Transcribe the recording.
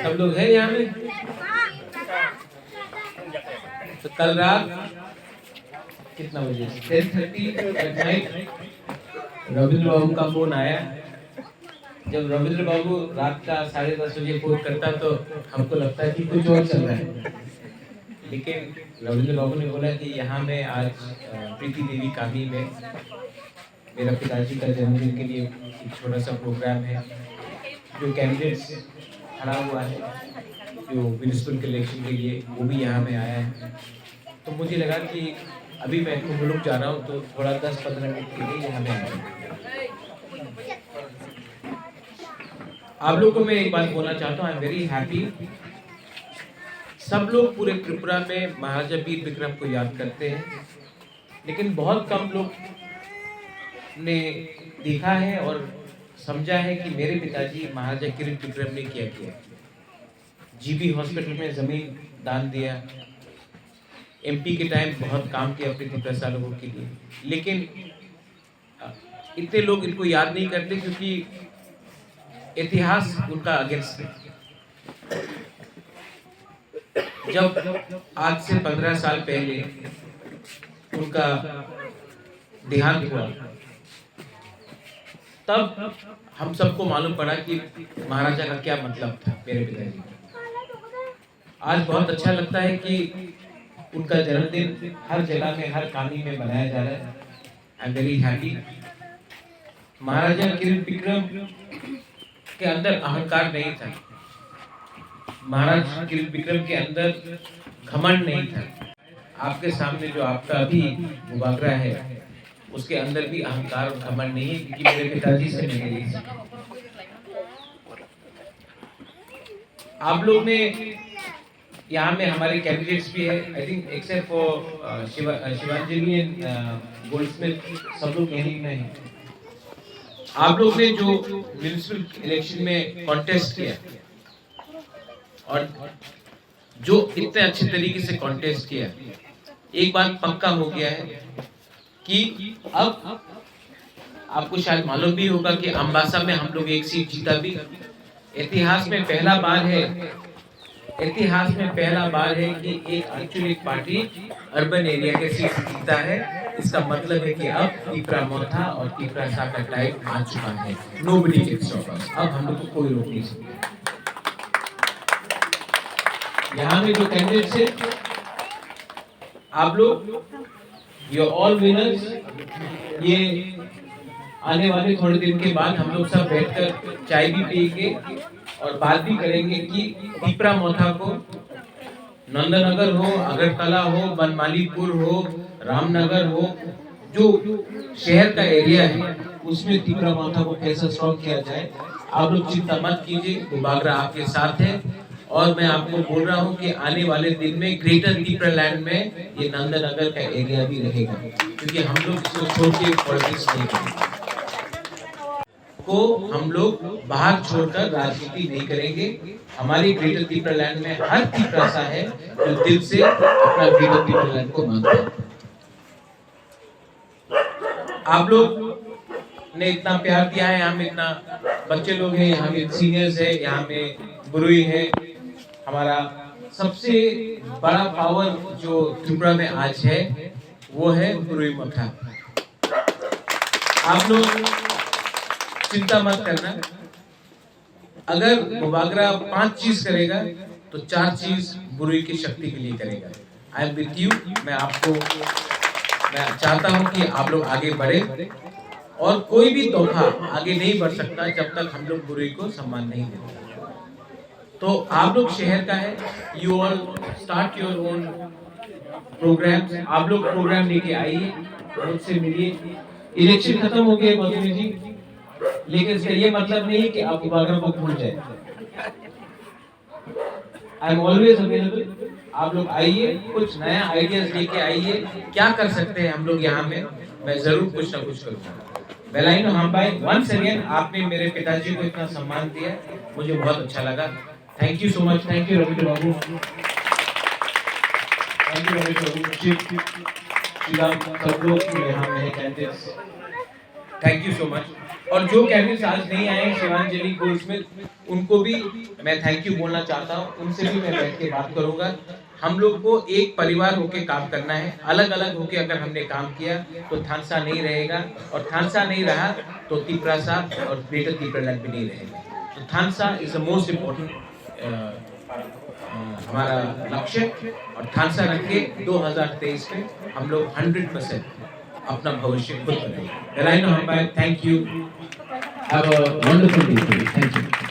सब लोग हैं यहाँ में। तो कल रात कितना बजे 10:30 नाइट रविंद्र बाबू का फोन आया। जब रविंद्र बाबू रात का 10:30 बजे फोन करता तो हमको लगता है कि कुछ और चल रहा है, लेकिन रविंद्र बाबू ने बोला कि यहाँ में आज प्रीति देवी कामी में मेरा पिताजी का जन्मदिन के लिए एक छोटा सा प्रोग्राम है। जो कैंडिडेट्स खड़ा हुआ है जो म्यूनिसिपल के इलेक्शन के लिए, वो भी यहाँ में आया है। तो मुझे लगा कि अभी मैं मुल्क जा रहा हूँ तो थोड़ा 10-15 मिनट के लिए यहाँ में आया। आप लोगों को मैं एक बात बोलना चाहता हूँ, आई एम वेरी हैप्पी। सब लोग पूरे त्रिपुरा में महाराजा वीर विक्रम को याद करते हैं, लेकिन बहुत कम लोग ने देखा है और समझा है कि मेरे पिताजी महाराजा किरीट विक्रम ने क्या किया। जीबी हॉस्पिटल में जमीन दान दिया, एमपी के टाइम बहुत काम किया प्रीति प्रसाद लोगों के लिए, लेकिन इतने लोग इनको याद नहीं करते क्योंकि इतिहास उनका अगेंस्ट है। जब आज से 15 साल पहले उनका देहांत हुआ, तब हम सबको मालूम पड़ा कि महाराजा का क्या मतलब था मेरे पिताजी का। आज बहुत अच्छा लगता है कि उनका जन्मदिन हर जगह में, हर कहानी में मनाया जा रहा है। I am very happy. Maharaja Kiran Vikram के अंदर अहंकार नहीं था, महाराज किरण विक्रम के अंदर घमंड नहीं था। आपके सामने जो आपका अभी मुबागरा है उसके अंदर भी अहंकार और घमंड नहीं है, क्योंकि मेरे पिताजी से मैंने यही सीखा। आप लोग ने यहाँ में हमारे कैंडिडेट्स भी है, I think except for Shivanjali and Goldsmith, सब लोग यहीं में हैं। आप लोग ने जो म्युनिसिपल इलेक्शन में कॉन्टेस्ट किया और जो इतने अच्छे तरीके से कॉन्टेस्ट किया, एक बात पक्का हो गया है कि अब आपको शायद मालूम भी होगा कि अम्बासा में हम लोग एक सीट जीता भी। इतिहास में पहला बार है, इतिहास में पहला बार है कि एक पार्टी अर्बन एरिया के सीट जीता है। इसका मतलब है कि अब तीपरा मोथा और तीपरा सा का टाइम आ चुका है। Nobody can stop us. अब हम लोग को कोई रोक नहीं सकता। यहाँ में जो कैंडिडेट्स है, आप लोग यू ऑल विनर्स। ये आने वाले थोड़े दिन के बाद हम लोग सब बैठकर चाय भी पिएंगे और बात भी करेंगे कि तीपरा मोथा को नंदनगर हो, अगरतला हो, बनमालीपुर हो, रामनगर हो, जो शहर का एरिया है उसमें तीपरा मोथा को कैसे स्ट्रॉन्ग किया जाए। आप लोग चिंता मत कीजिए, मुबागरा आपके साथ है। और मैं आपको बोल रहा हूँ कि आने वाले दिन में ग्रेटर तीपरा लैंड में ये नंदनगर का एरिया भी रहेगा, क्योंकि हम लोग इसको छोड़ के पॉलिटिक्स नहीं करेंगे, को हम लोग बाहर छोड़कर राजनीति नहीं करेंगे। हमारी ग्रेटर तीपरा लैंड में हर तीपरा सा है जो दिल से अपना ग्रेटर तीपरा लैंड को मानता है। आप लोग ने इतना प्यार दिया है, यहाँ में इतना बच्चे लोग हैं, यहाँ में सीनियर्स है, यहाँ में बुरुई है। हमारा सबसे बड़ा पावर जो त्रिपुरा में आज है वो है बुरुई मोथा। आप लोग चिंता मत करना, अगर मुबागरा 5 चीज करेगा तो 4 चीज बुरुई की शक्ति के लिए करेगा। I am with you. मैं चाहता हूं कि आप लोग आगे बढ़े और कोई भी तोहफा आगे नहीं बढ़ सकता जब तक हम लोग बुरुई को सम्मान नहीं देते। तो आप लोग शहर का है, you all start your own programs. आप लोग प्रोग्राम लेके आइए, मुझसे मिलिए। इलेक्शन खत्म हो गए मधुरी जी, लेकिन इसका ये मतलब नहीं है कि आप मुबागरा को भूल जाए। I am always available. आप लोग आइए, कुछ नया आइडियाज लेके आइए, क्या कर सकते हैं हम लोग यहाँ में, मैं जरूर कुछ ना कुछ करूँगा। बेलाइनो हम्बाई, वंस अगेन आपने मेरे पिताजी को इतना सम्मान दिया, मुझे बहुत अच्छा लगा। Thank you so much. Thank you Ravindra Babu, thank you Ravindra Babu, thank you so much. और जो कैंडिडेट्स आज नहीं आए, शिवांजलि गोल्डस्मिथ, उनको भी मैं थैंक यू बोलना चाहता हूँ। उनसे भी मैं बैठ के बात करूँगा। हम लोग को एक परिवार होके काम करना है। अलग अलग होके अगर हमने काम किया तो थानसा नहीं रहेगा, और थानसा नहीं रहा तो तीपरा सा और ग्रेटर तीपरा लैंड भी नहीं रहेगा। तो थानसा इज द मोस्ट इम्पोर्टेंट हमारा लक्ष्य, और थानसा रख के 2023 में हम लोग 100% अपना भविष्य खुद बनाएंगे। Thank you. Have a wonderful day. Thank you.